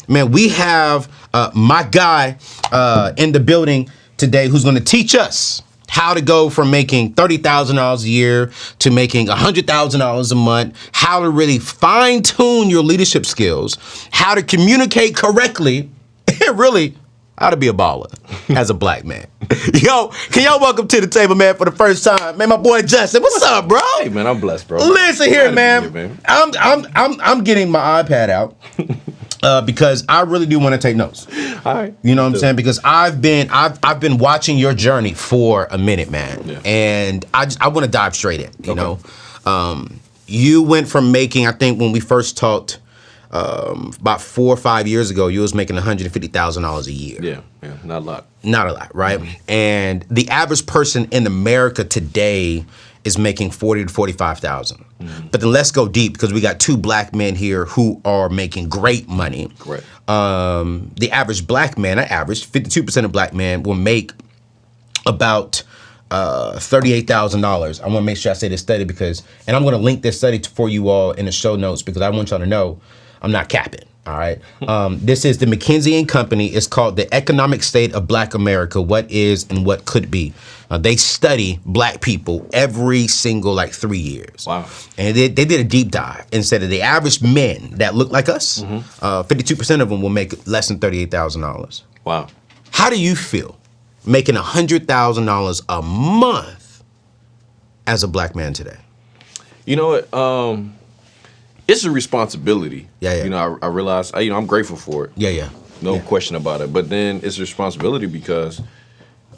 Man, we have my guy in the building today who's going to teach us how to go from making $30,000 a year to making $100,000 a month, how to really fine-tune your leadership skills, how to communicate correctly, and really how to be a baller as a black man. Yo, can y'all welcome to the table, man, for the first time, man, my boy Justin. What's up, bro? Hey, man, I'm blessed, bro. Listen here, man. I'm getting my iPad out because I really do want to take notes. All right. You know what I'm saying? Because I've been watching your journey for a minute, man, and I want to dive straight in. You know, you went from making, I think when we first talked. About 4 or 5 years ago, you was making $150,000 a year. Yeah, not a lot. Not a lot, right? Mm-hmm. And the average person in America today is making $40,000 to $45,000. Mm-hmm. But then let's go deep because we got 2 black men here who are making great money. Correct. The average black man, not average, 52% of black men will make about $38,000. I want to make sure I say this study because, and I'm going to link this study for you all in the show notes because I want y'all to know I'm not capping, all right? This is the McKinsey & Company. It's called The Economic State of Black America, What Is and What Could Be. They study black people every single, 3 years. Wow. And they did a deep dive and said that the average men that look like us, 52% of them will make less than $38,000. Wow. How do you feel making $100,000 a month as a black man today? You know what? It's a responsibility. Yeah. You know, I realize, I'm grateful for it. Yeah. No question about it. But then it's a responsibility because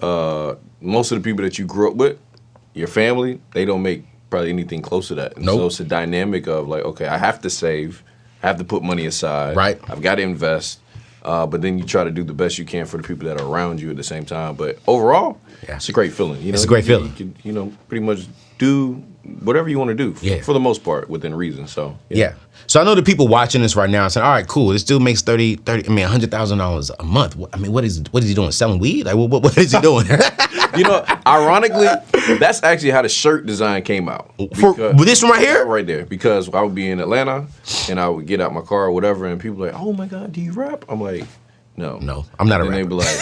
most of the people that you grew up with, your family, they don't make probably anything close to that. And so it's a dynamic of okay, I have to save, I have to put money aside. Right. I've got to invest. But then you try to do the best you can for the people that are around you at the same time. But overall, it's a great feeling. You know, it's a great feeling. You can, pretty much do whatever you want to do for the most part within reason. So yeah. So I know the people watching this right now are saying, all right, cool. This dude makes $100,000 a month. What is he doing? Selling weed? What is he doing? Ironically, that's actually how the shirt design came out. With this one right here? Right there. Because I would be in Atlanta and I would get out my car or whatever and people are like, oh my God, do you rap? I'm like, no. No, I'm not a rapper. And they'd be like,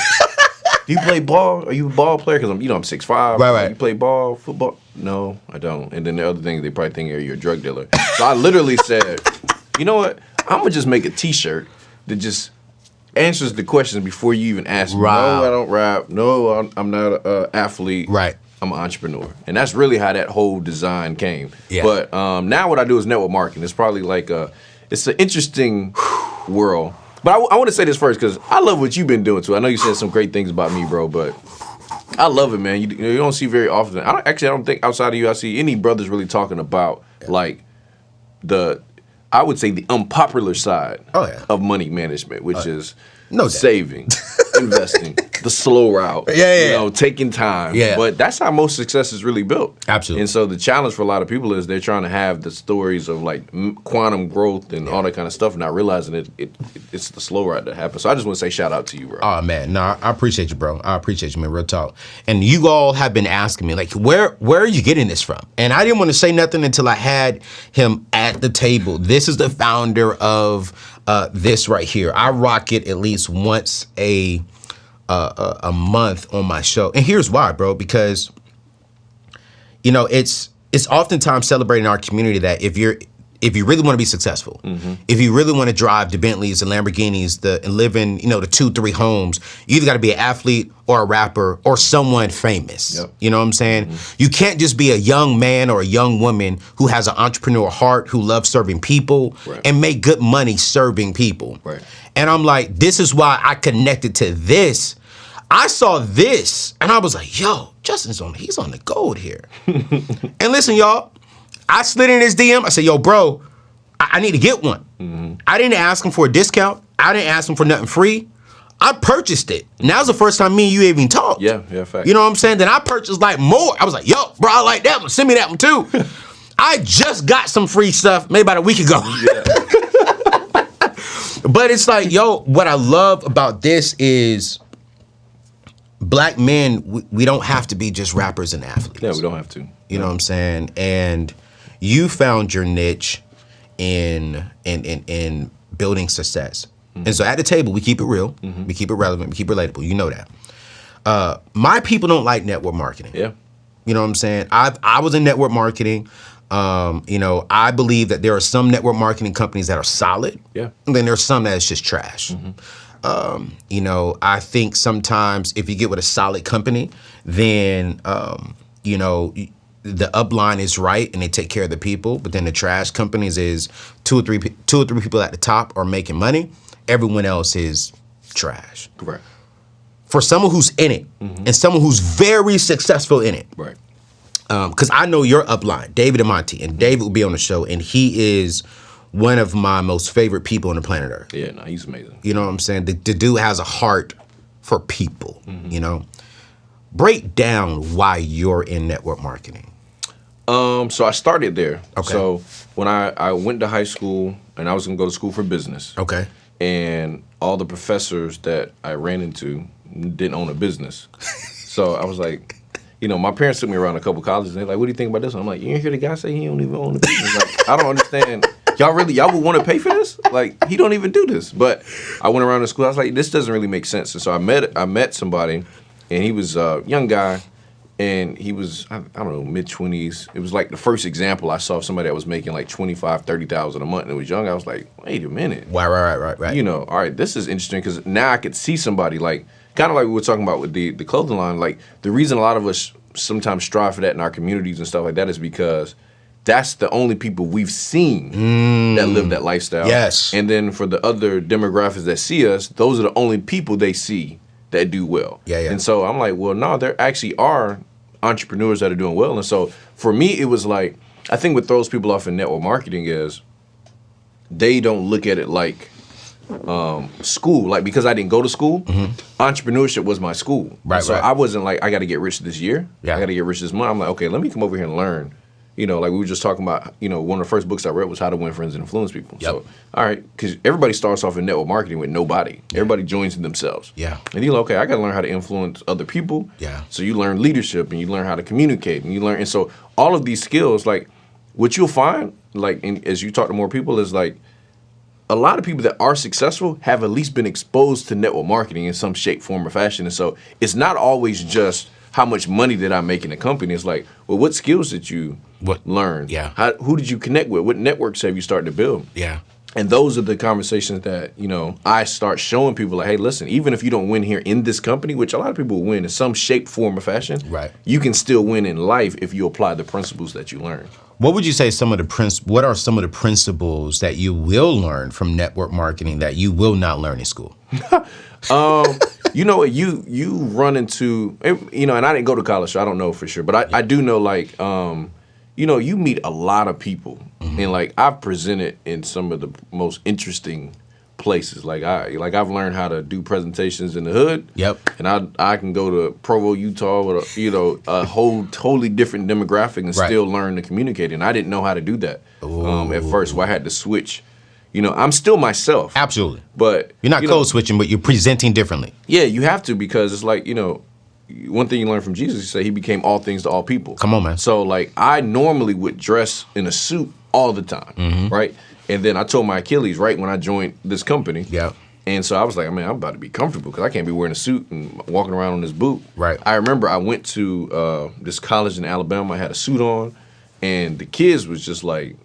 do you play ball? Are you a ball player? Because I'm 6'5". Right. You play ball, football? No, I don't. And then the other thing, they probably think you're a drug dealer. So I literally said, you know what? I'm going to just make a T-shirt that just answers the questions before you even ask me. No, I don't rap. No, I'm not an athlete. Right. I'm an entrepreneur. And that's really how that whole design came. Yeah. But now what I do is network marketing. It's probably it's an interesting world. But I want to say this first because I love what you've been doing too. I know you said some great things about me, bro, but I love it, man. You don't see very often. I don't think outside of you I see any brothers really talking about I would say the unpopular side of money management, which is saving, investing, the slow route, taking time. Yeah. But that's how most success is really built. Absolutely. And so the challenge for a lot of people is they're trying to have the stories of quantum growth and all that kind of stuff, not realizing it's the slow route that happens. So I just want to say shout out to you, bro. Oh man, no, I appreciate you, bro. I appreciate you, man. Real talk. And you all have been asking me where are you getting this from? And I didn't want to say nothing until I had him at the table. This is the founder of this right here. I rock it at least once a month on my show. And here's why, bro, because it's oftentimes celebrating in our community that if you really want to be successful, if you really want to drive the Bentleys, the Lamborghinis, and live in, the 2-3 homes, you either got to be an athlete or a rapper or someone famous. Yep. You know what I'm saying? You can't just be a young man or a young woman who has an entrepreneur heart, who loves serving people and make good money serving people. Right. And I'm like, this is why I connected to this. I saw this and I was like, yo, he's on the gold here. And listen, y'all, I slid in his DM. I said, yo, bro, I need to get one. I didn't ask him for a discount. I didn't ask him for nothing free. I purchased it. Now's the first time me and you even talked. Yeah, fact. You know what I'm saying? Then I purchased more. I was like, yo, bro, I like that one. Send me that one too. I just got some free stuff maybe about a week ago. Yeah. But it's like, yo, what I love about this is black men, we don't have to be just rappers and athletes. Yeah, we don't have to. You know what I'm saying? And you found your niche in building success. And so at the table, we keep it real, we keep it relevant, we keep it relatable. You know that. My people don't like network marketing. Yeah. You know what I'm saying? I was in network marketing. I believe that there are some network marketing companies that are solid. Yeah. And then there's some that's just trash. I think sometimes if you get with a solid company, then, the upline is right and they take care of the people. But then the trash companies is two or three people at the top are making money. Everyone else is trash. Right. For someone who's in it and someone who's very successful in it. Right. Because I know your upline, David and Monty, and David will be on the show, and he is one of my most favorite people on the planet Earth. Yeah, no, he's amazing. You know what I'm saying? The dude has a heart for people, Break down why you're in network marketing. So I started there. Okay. So when I went to high school, and I was going to go to school for business. Okay. And all the professors that I ran into didn't own a business. So I was like, my parents took me around a couple colleges, and they're like, what do you think about this? And I'm like, you didn't hear the guy say he don't even own a business? Like, I don't understand. Y'all would want to pay for this? Like, he don't even do this. But I went around the school. I was like, this doesn't really make sense. And so I met somebody, and he was a young guy, and he was, I don't know, mid-20s. It was like the first example I saw of somebody that was making like $25,000, $30,000 a month, and it was young. I was like, wait a minute. Right. All right, this is interesting, because now I could see somebody, like, kind of like we were talking about with the clothing line. Like, the reason a lot of us sometimes strive for that in our communities and stuff like that is because that's the only people we've seen that live that lifestyle. Yes. And then for the other demographics that see us, those are the only people they see that do well. Yeah. And so I'm like, well, no, there actually are entrepreneurs that are doing well. And so for me, it was like, I think what throws people off in network marketing is they don't look at it like school. Like, because I didn't go to school, entrepreneurship was my school. Right. So I wasn't like, I got to get rich this year. Yeah. I got to get rich this month. I'm like, okay, let me come over here and learn. Like we were just talking about, one of the first books I read was How to Win Friends and Influence People. Yep. So, all right, because everybody starts off in network marketing with nobody. Yeah. Everybody joins in themselves. Yeah. And you're like, okay, I got to learn how to influence other people. Yeah. So you learn leadership, and you learn how to communicate, and so all of these skills, like what you'll find, like as you talk to more people, is like a lot of people that are successful have at least been exposed to network marketing in some shape, form, or fashion. And so it's not always just how much money did I make in the company. It's like, well, what skills did you learn? Yeah. Who did you connect with? What networks have you started to build? Yeah. And those are the conversations that, I start showing people, like, hey, listen, even if you don't win here in this company, which a lot of people will win in some shape, form, or fashion, right, you can still win in life if you apply the principles that you learn. What would you say what are some of the principles that you will learn from network marketing that you will not learn in school? You run into, and I didn't go to college, so I don't know for sure, but I do know, like, you meet a lot of people, and like I've presented in some of the most interesting places. Like I've learned how to do presentations in the hood. Yep. And I can go to Provo, Utah, with a whole totally different demographic and still learn to communicate. And I didn't know how to do that at first, so I had to switch. I'm still myself. Absolutely. But you're not code switching, but you're presenting differently. Yeah, you have to, because it's like, one thing you learn from Jesus, he said he became all things to all people. Come on, man. So like I normally would dress in a suit all the time, right? And then I told my Achilles right when I joined this company. Yeah. And so I was like, man, I'm about to be comfortable because I can't be wearing a suit and walking around on this boot. Right. I remember I went to this college in Alabama. I had a suit on, and the kids was just like,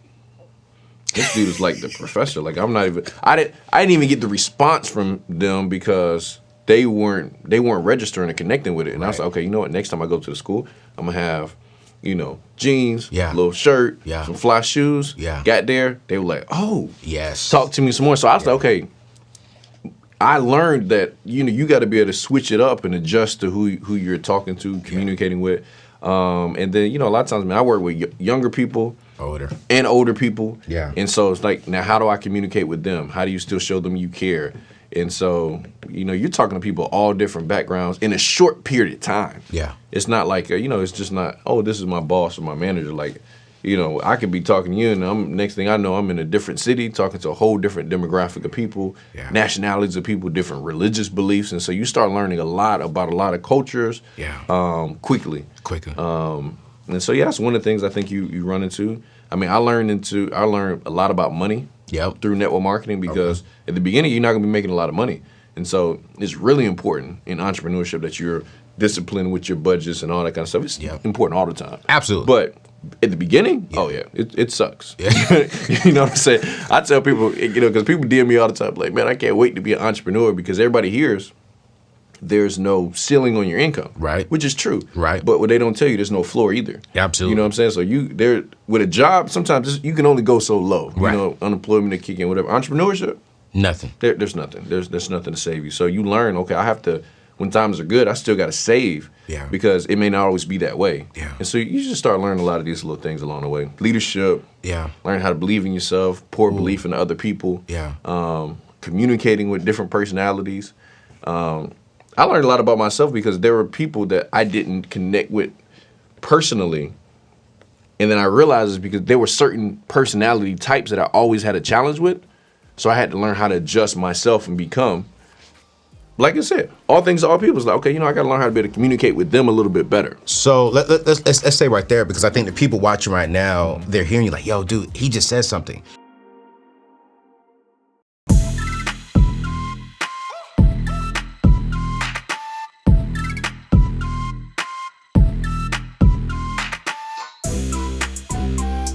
this dude is like the professor. Like I didn't even get the response from them because they weren't registering and connecting with it. And I was like, okay, you know what? Next time I go to the school, I'm gonna have, jeans, little shirt, some fly shoes. Yeah. Got there, they were like, oh, yes, talk to me some more. So I was like, okay. I learned that you got to be able to switch it up and adjust to who you're talking to, communicating with, and then a lot of times, man, I work with younger people, older people, and so it's like, now how do I communicate with them? How do you still show them you care? And so you're talking to people all different backgrounds in a short period of time. Yeah, it's not like it's just not, oh, this is my boss or my manager. Like, I could be talking to you, and next thing I know, I'm in a different city talking to a whole different demographic of people, nationalities of people, different religious beliefs, and so you start learning a lot about a lot of cultures, quickly. And so that's one of the things I think you run into. I mean, I learned a lot about money. Yep. through network marketing because at the beginning you're not going to be making a lot of money, and so it's really important in entrepreneurship that you're disciplined with your budgets and all that kind of stuff. It's important all the time. Absolutely. But at the beginning, it sucks. Yeah. You know what I'm saying? I tell people, because people DM me all the time, like, man, I can't wait to be an entrepreneur because everybody hears there's no ceiling on your income. Right. Which is true. Right. But what they don't tell you, there's no floor either. Absolutely. You know what I'm saying? So with a job, sometimes you can only go so low. Right. You know, unemployment to kick in, whatever. Entrepreneurship, nothing. there's nothing. There's nothing to save you. So you learn, okay, I have to, when times are good, I still got to save. Yeah. Because it may not always be that way. Yeah. And so you just start learning a lot of these little things along the way. Leadership. Yeah. Learn how to believe in yourself, pour belief in other people. Yeah. Communicating with different personalities. I learned a lot about myself because there were people that I didn't connect with personally. And then I realized it's because there were certain personality types that I always had a challenge with. So I had to learn how to adjust myself and become, like I said, all things to all people. It's like, okay, I got to learn how to be able to communicate with them a little bit better. So let's stay right there because I think the people watching right now, they're hearing you like, yo, dude, he just said something.